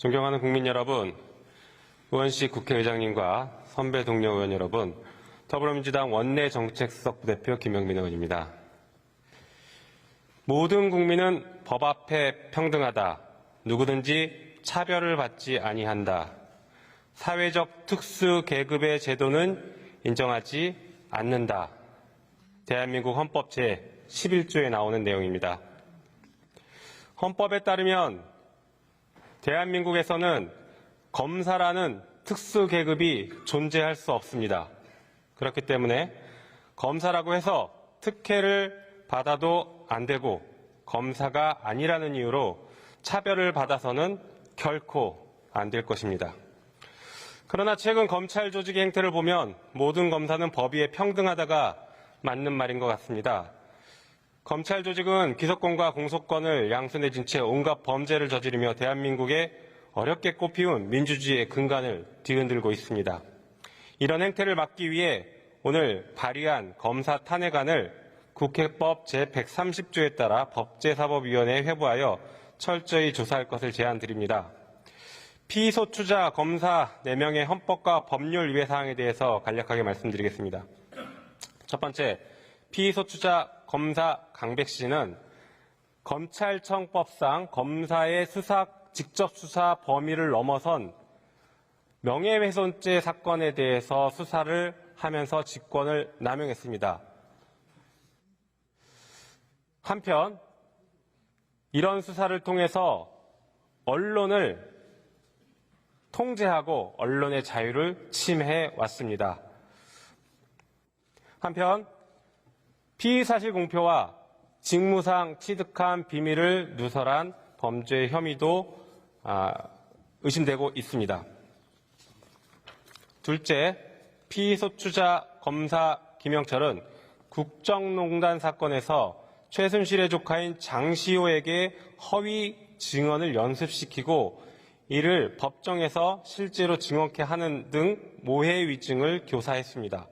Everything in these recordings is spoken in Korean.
존경하는 국민 여러분, 의원식 국회의장님과 선배 동료 의원 여러분, 더불어민주당 원내정책수석 부대표 김영민 의원입니다. 모든 국민은 법 앞에 평등하다. 누구든지 차별을 받지 아니한다. 사회적 특수 계급의 제도는 인정하지 않는다. 대한민국 헌법 제11조에 나오는 내용입니다. 헌법에 따르면 대한민국에서는 검사라는 특수 계급이 존재할 수 없습니다. 그렇기 때문에 검사라고 해서 특혜를 받아도 안 되고 검사가 아니라는 이유로 차별을 받아서는 결코 안 될 것입니다. 그러나 최근 검찰 조직의 행태를 보면 모든 검사는 법 위에 평등하다가 맞는 말인 것 같습니다. 검찰 조직은 기소권과 공소권을 양손에 쥔 채 온갖 범죄를 저지르며 대한민국의 어렵게 꽃피운 민주주의의 근간을 뒤흔들고 있습니다. 이런 행태를 막기 위해 오늘 발의한 검사 탄핵안을 국회법 제130조에 따라 법제사법위원회에 회부하여 철저히 조사할 것을 제안드립니다. 피소추자 검사 4명의 헌법과 법률 위해 사항에 대해서 간략하게 말씀드리겠습니다. 첫 번째, 피소추자 검사 강백 씨는 검찰청법상 검사의 직접 수사 범위를 넘어선 명예훼손죄 사건에 대해서 수사를 하면서 직권을 남용했습니다. 한편 이런 수사를 통해서 언론을 통제하고 언론의 자유를 침해해 왔습니다. 한편 피의사실 공표와 직무상 취득한 비밀을 누설한 범죄 혐의도 의심되고 있습니다. 둘째, 피소추자 검사 김영철은 국정농단 사건에서 최순실의 조카인 장시호에게 허위 증언을 연습시키고 이를 법정에서 실제로 증언케 하는 등 모해 위증을 교사했습니다.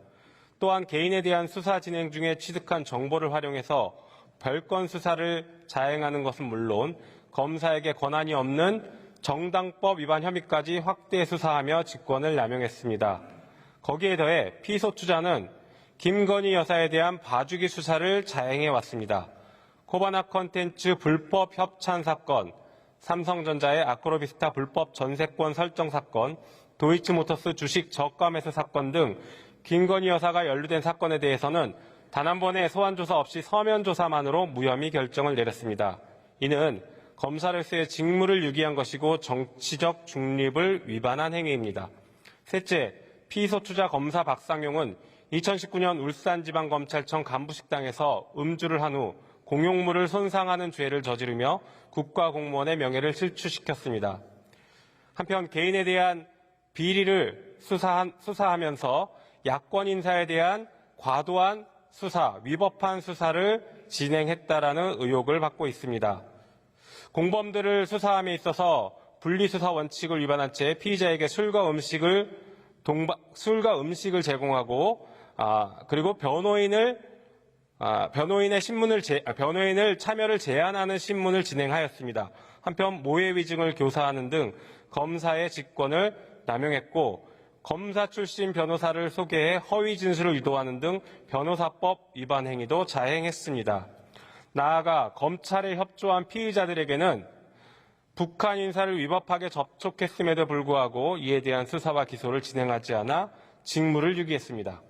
또한 개인에 대한 수사 진행 중에 취득한 정보를 활용해서 별건 수사를 자행하는 것은 물론 검사에게 권한이 없는 정당법 위반 혐의까지 확대 수사하며 직권을 남용했습니다. 거기에 더해 피소추자는 김건희 여사에 대한 봐주기 수사를 자행해 왔습니다. 코바나 컨텐츠 불법 협찬 사건, 삼성전자의 아크로비스타 불법 전세권 설정 사건, 도이치모터스 주식 저가 매수 사건 등 김건희 여사가 연루된 사건에 대해서는 단 한 번의 소환 조사 없이 서면 조사만으로 무혐의 결정을 내렸습니다. 이는 검사로서의 직무를 유기한 것이고 정치적 중립을 위반한 행위입니다. 셋째, 피소추자 검사 박상용은 2019년 울산지방검찰청 간부식당에서 음주를 한 후 공용물을 손상하는 죄를 저지르며 국가공무원의 명예를 실추시켰습니다. 한편 개인에 대한 비리를 수사하면서 야권 인사에 대한 과도한 수사, 위법한 수사를 진행했다라는 의혹을 받고 있습니다. 공범들을 수사함에 있어서 분리수사 원칙을 위반한 채 피의자에게 술과 음식을 제공하고 그리고 변호인을 참여를 제한하는 신문을 진행하였습니다. 한편 모해 위증을 교사하는 등 검사의 직권을 남용했고 검사 출신 변호사를 소개해 허위 진술을 유도하는 등 변호사법 위반 행위도 자행했습니다. 나아가 검찰에 협조한 피의자들에게는 북한 인사를 위법하게 접촉했음에도 불구하고 이에 대한 수사와 기소를 진행하지 않아 직무를 유기했습니다.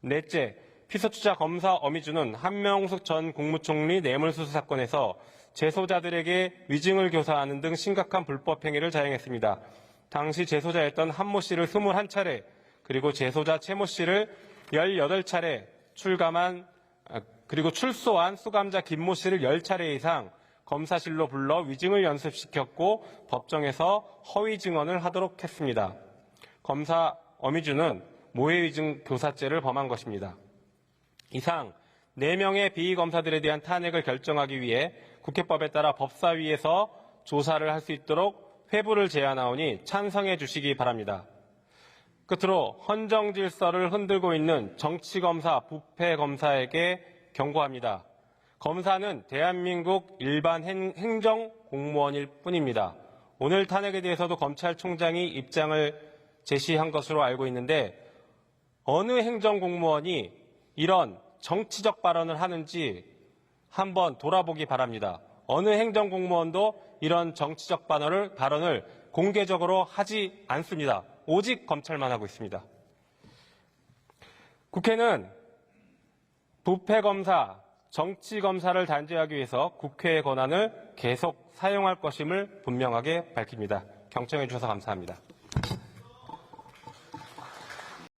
넷째, 피소추자 검사 어미주는 한명숙 전 국무총리 뇌물수수 사건에서 재소자들에게 위증을 교사하는 등 심각한 불법 행위를 자행했습니다. 당시 재소자였던 한모 씨를 21차례 그리고 재소자 최모 씨를 18차례 그리고 출소한 수감자 김모 씨를 10차례 이상 검사실로 불러 위증을 연습시켰고 법정에서 허위 증언을 하도록 했습니다. 검사 어미주는 모해 위증 교사죄를 범한 것입니다. 이상 4명의 비검사들에 대한 탄핵을 결정하기 위해 국회법에 따라 법사위에서 조사를 할 수 있도록 회부를 제안하오니 찬성해 주시기 바랍니다. 끝으로 헌정 질서를 흔들고 있는 정치검사, 부패검사에게 경고합니다. 검사는 대한민국 일반 행정 공무원일 뿐입니다. 오늘 탄핵에 대해서도 검찰총장이 입장을 제시한 것으로 알고 있는데 어느 행정공무원이 이런 정치적 발언을 하는지 한번 돌아보기 바랍니다. 어느 행정공무원도 이런 정치적 발언을 공개적으로 하지 않습니다. 오직 검찰만 하고 있습니다. 국회는 부패검사, 정치검사를 단죄하기 위해서 국회의 권한을 계속 사용할 것임을 분명하게 밝힙니다. 경청해 주셔서 감사합니다.